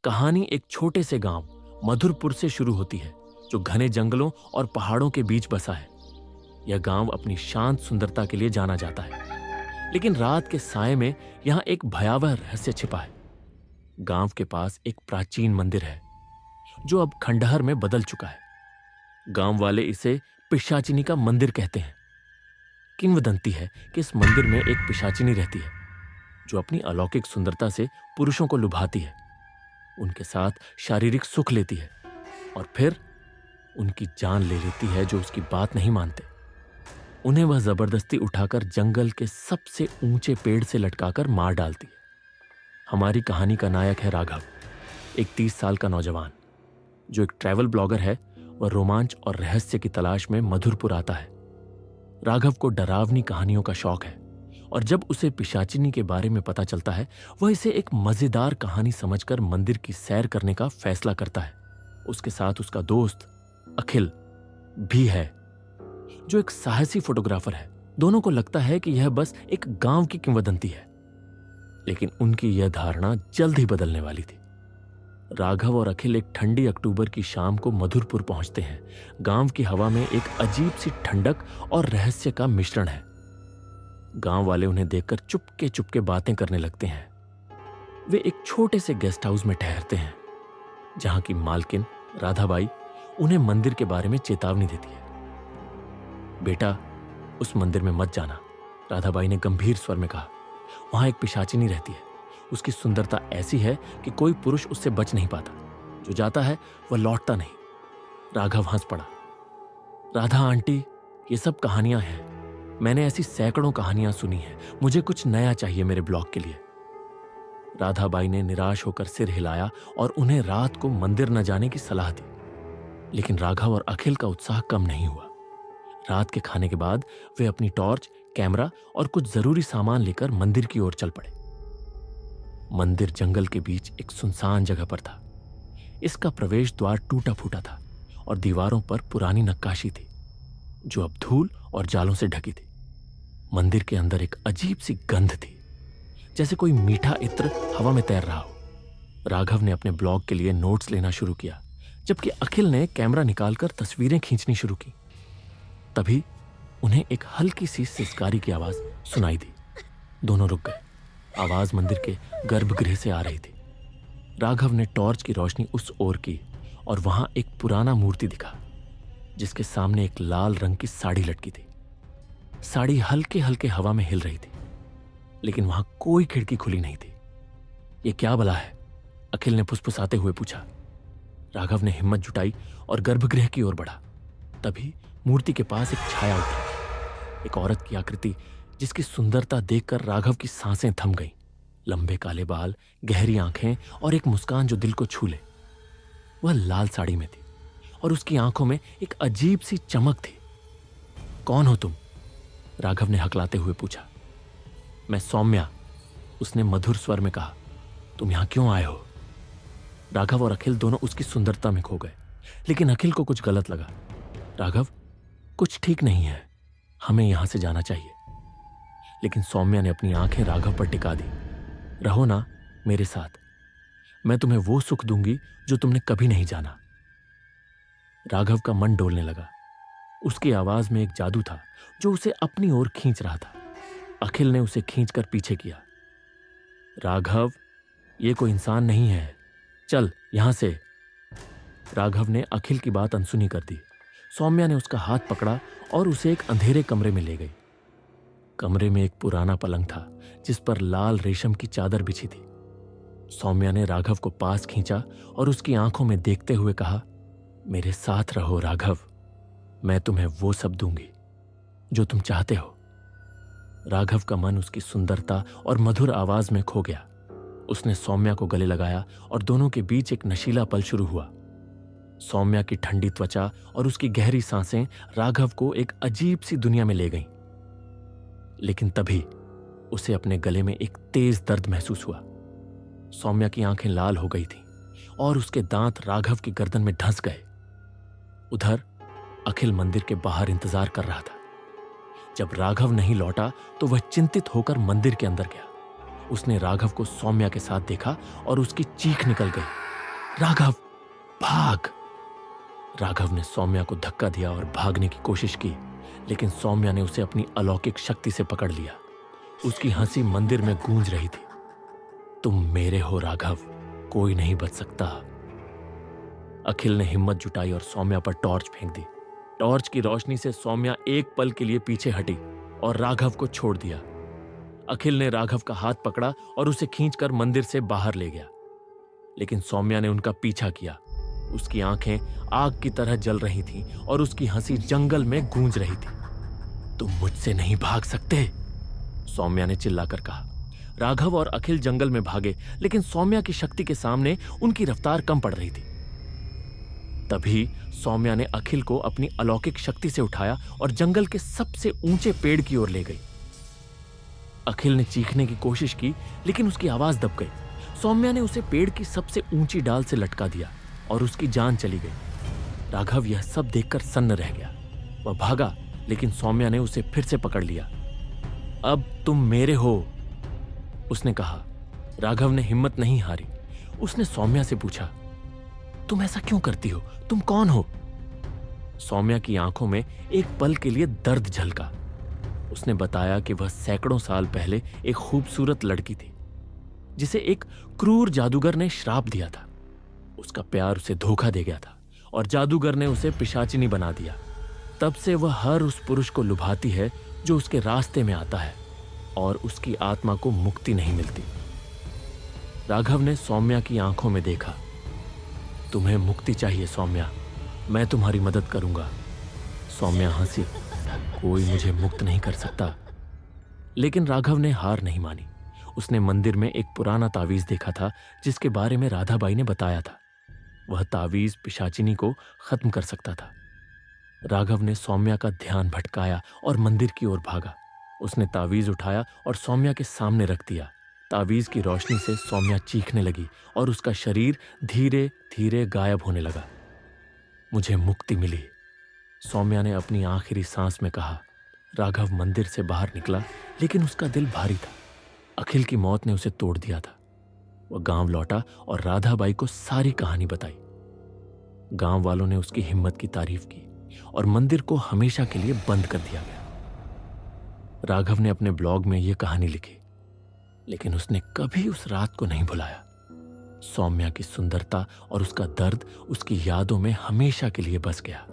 कहानी एक छोटे से गांव मधुरपुर से शुरू होती है, जो घने जंगलों और पहाड़ों के बीच बसा है। यह गांव अपनी शांत सुंदरता के लिए जाना जाता है, लेकिन रात के साए में यहां एक भयावह रहस्य छिपा है। गांव के पास एक प्राचीन मंदिर है, जो अब खंडहर में बदल चुका है। गांव वाले इसे पिशाचिनी का मंदिर कहते हैं। किंवदंती है कि इस मंदिर में एक पिशाचिनी रहती है, जो अपनी अलौकिक सुंदरता से पुरुषों को लुभाती है, उनके साथ शारीरिक सुख लेती है और फिर उनकी जान ले लेती है जो उसकी बात नहीं मानते। उन्हें वह जबरदस्ती उठाकर जंगल के सबसे ऊंचे पेड़ से लटकाकर मार डालती है। हमारी कहानी का नायक है राघव, एक 30 साल का नौजवान जो एक ट्रैवल ब्लॉगर है। वह रोमांच और रहस्य की तलाश में मधुरपुर आता है। राघव को डरावनी कहानियों का शौक है और जब उसे पिशाचिनी के बारे में पता चलता है, वह इसे एक मजेदार कहानी समझकर मंदिर की सैर करने का फैसला करता है। उसके साथ उसका दोस्त अखिल भी है, जो एक साहसी फोटोग्राफर है। दोनों को लगता है कि यह बस एक गांव की किंवदंती है, लेकिन उनकी यह धारणा जल्द ही बदलने वाली थी। राघव और अखिल एक ठंडी अक्टूबर की शाम को मधुरपुर पहुंचते हैं। गांव की हवा में एक अजीब सी ठंडक और रहस्य का मिश्रण है। गांव वाले उन्हें देखकर चुपके चुपके बातें करने लगते हैं। वे एक छोटे से गेस्ट हाउस में ठहरते हैं, जहां की मालकिन राधाबाई उन्हें मंदिर के बारे में चेतावनी देती है। बेटा, उस मंदिर में मत जाना, राधाबाई ने गंभीर स्वर में कहा। वहां एक पिशाचिनी रहती है। उसकी सुंदरता ऐसी है कि कोई पुरुष उससे बच नहीं पाता। जो जाता है वह लौटता नहीं। राघव हंस पड़ा। राधा आंटी, ये सब कहानियां हैं। मैंने ऐसी सैकड़ों कहानियां सुनी हैं। मुझे कुछ नया चाहिए मेरे ब्लॉग के लिए। राधाबाई ने निराश होकर सिर हिलाया और उन्हें रात को मंदिर न जाने की सलाह दी। लेकिन राघव और अखिल का उत्साह कम नहीं हुआ। रात के खाने के बाद वे अपनी टॉर्च, कैमरा और कुछ जरूरी सामान लेकर मंदिर की ओर चल पड़े। मंदिर जंगल के बीच एक सुनसान जगह पर था। इसका प्रवेश द्वार टूटा फूटा था और दीवारों पर पुरानी नक्काशी थी, जो अब धूल और जालों से ढकी थी। मंदिर के अंदर एक अजीब सी गंध थी, जैसे कोई मीठा इत्र हवा में तैर रहा हो। राघव ने अपने ब्लॉग के लिए नोट्स लेना शुरू किया, जबकि अखिल ने कैमरा निकालकर तस्वीरें खींचनी शुरू की। तभी उन्हें एक हल्की सी सिसकारी की आवाज सुनाई दी। दोनों रुक गए। आवाज मंदिर के गर्भगृह से आ रही थी। राघव ने टॉर्च की रोशनी उस ओर की और वहां एक पुराना मूर्ति दिखा, जिसके सामने एक लाल रंग की साड़ी लटकी थी। साड़ी हल्के हल्के हवा में हिल रही थी, लेकिन वहां कोई खिड़की खुली नहीं थी। ये क्या भला है? अखिल ने फुसफुसाते हुए पूछा। राघव ने हिम्मत जुटाई और गर्भगृह की ओर बढ़ा। तभी मूर्ति के पास एक छाया उतरी, एक औरत की आकृति, जिसकी सुंदरता देखकर राघव की सांसें थम गईं। लंबे काले बाल, गहरी आंखें और एक मुस्कान जो दिल को छू ले। वह लाल साड़ी में थी और उसकी आंखों में एक अजीब सी चमक थी। कौन हो तुम? राघव ने हकलाते हुए पूछा। मैं सौम्या, उसने मधुर स्वर में कहा। तुम यहां क्यों आए हो? राघव और अखिल दोनों उसकी सुंदरता में खो गए, लेकिन अखिल को कुछ गलत लगा। राघव, कुछ ठीक नहीं है, हमें यहां से जाना चाहिए। लेकिन सौम्या ने अपनी आंखें राघव पर टिका दी। रहो ना मेरे साथ, मैं तुम्हें वो सुख दूंगी जो तुमने कभी नहीं जाना। राघव का मन डोलने लगा। उसकी आवाज में एक जादू था जो उसे अपनी ओर खींच रहा था। अखिल ने उसे खींचकर पीछे किया। राघव, ये कोई इंसान नहीं है, चल यहां से। राघव ने अखिल की बात अनसुनी कर दी। सौम्या ने उसका हाथ पकड़ा और उसे एक अंधेरे कमरे में ले गई। कमरे में एक पुराना पलंग था, जिस पर लाल रेशम की चादर बिछी थी। सौम्या ने राघव को पास खींचा और उसकी आंखों में देखते हुए कहा, मेरे साथ रहो राघव, मैं तुम्हें वो सब दूंगी जो तुम चाहते हो। राघव का मन उसकी सुंदरता और मधुर आवाज में खो गया। उसने सौम्या को गले लगाया और दोनों के बीच एक नशीला पल शुरू हुआ। सौम्या की ठंडी त्वचा और उसकी गहरी सांसें राघव को एक अजीब सी दुनिया में ले गईं। लेकिन तभी उसे अपने गले में एक तेज दर्द महसूस हुआ। सौम्या की आंखें लाल हो गई थीं और उसके दांत राघव की गर्दन में धंस गए। उधर अखिल मंदिर के बाहर इंतजार कर रहा था। जब राघव नहीं लौटा तो वह चिंतित होकर मंदिर के अंदर गया। उसने राघव को सौम्या के साथ देखा और उसकी चीख निकल गई। राघव, भाग! राघव ने सौम्या को धक्का दिया और भागने की कोशिश की, लेकिन सौम्या ने उसे अपनी अलौकिक शक्ति से पकड़ लिया। उसकी हंसी मंदिर में गूंज रही थी। तुम मेरे हो राघव, कोई नहीं बच सकता। अखिल ने हिम्मत जुटाई और सौम्या पर टॉर्च फेंक दी। टॉर्च की रोशनी से सौम्या एक पल के लिए पीछे हटी और राघव को छोड़ दिया। अखिल ने राघव का हाथ पकड़ा और उसे खींचकर मंदिर से बाहर ले गया, लेकिन सौम्या ने उनका पीछा किया। उसकी आंखें आग की तरह जल रही थीं और उसकी हंसी जंगल में गूंज रही थी। तुम मुझसे नहीं भाग सकते, सौम्या ने चिल्लाकर कहा। राघव और अखिल जंगल में भागे, लेकिन सौम्या की शक्ति के सामने उनकी रफ्तार कम पड़ रही थी। तभी सौम्या ने अखिल को अपनी अलौकिक शक्ति से उठाया और जंगल के सबसे ऊंचे पेड़ की ओर ले गई। अखिल ने चीखने की कोशिश की, लेकिन उसकी आवाज दब गई। सौम्या ने उसे पेड़ की सबसे ऊंची डाल से लटका दिया और उसकी जान चली गई। राघव यह सब देखकर सन्न रह गया। वह भागा, लेकिन सौम्या ने उसे फिर से पकड़ लिया। अब तुम मेरे हो, उसने कहा। राघव ने हिम्मत नहीं हारी। उसने सौम्या से पूछा, तुम ऐसा क्यों करती हो? तुम कौन हो? सौम्या की आंखों में एक पल के लिए दर्द झलका। उसने बताया कि वह सैकड़ों साल पहले एक खूबसूरत लड़की थी, जिसे एक क्रूर जादूगर ने श्राप दिया था। उसका प्यार उसे धोखा दे गया था और जादूगर ने उसे पिशाचिनी बना दिया। तब से वह हर उस पुरुष को लुभाती है जो उसके रास्ते में आता है, और उसकी आत्मा को मुक्ति नहीं मिलती। राघव ने सौम्या की आंखों में देखा। तुम्हें मुक्ति चाहिए सौम्या, मैं तुम्हारी मदद करूंगा। सौम्या हंसी। कोई मुझे मुक्त नहीं कर सकता। लेकिन राघव ने हार नहीं मानी। उसने मंदिर में एक पुराना तावीज देखा था, जिसके बारे में राधाबाई ने बताया था। वह तावीज पिशाचिनी को खत्म कर सकता था। राघव ने सौम्या का ध्यान भटकाया और मंदिर की ओर भागा। उसने तावीज उठाया और सौम्या के सामने रख दिया। तावीज की रोशनी से सौम्या चीखने लगी और उसका शरीर धीरे धीरे गायब होने लगा। मुझे मुक्ति मिली, सौम्या ने अपनी आखिरी सांस में कहा। राघव मंदिर से बाहर निकला, लेकिन उसका दिल भारी था। अखिल की मौत ने उसे तोड़ दिया था। वह गांव लौटा और राधाबाई को सारी कहानी बताई। गांव वालों ने उसकी हिम्मत की तारीफ की और मंदिर को हमेशा के लिए बंद कर दिया गया। राघव ने अपने ब्लॉग में यह कहानी लिखी, लेकिन उसने कभी उस रात को नहीं भुलाया। सौम्या की सुंदरता और उसका दर्द उसकी यादों में हमेशा के लिए बस गया।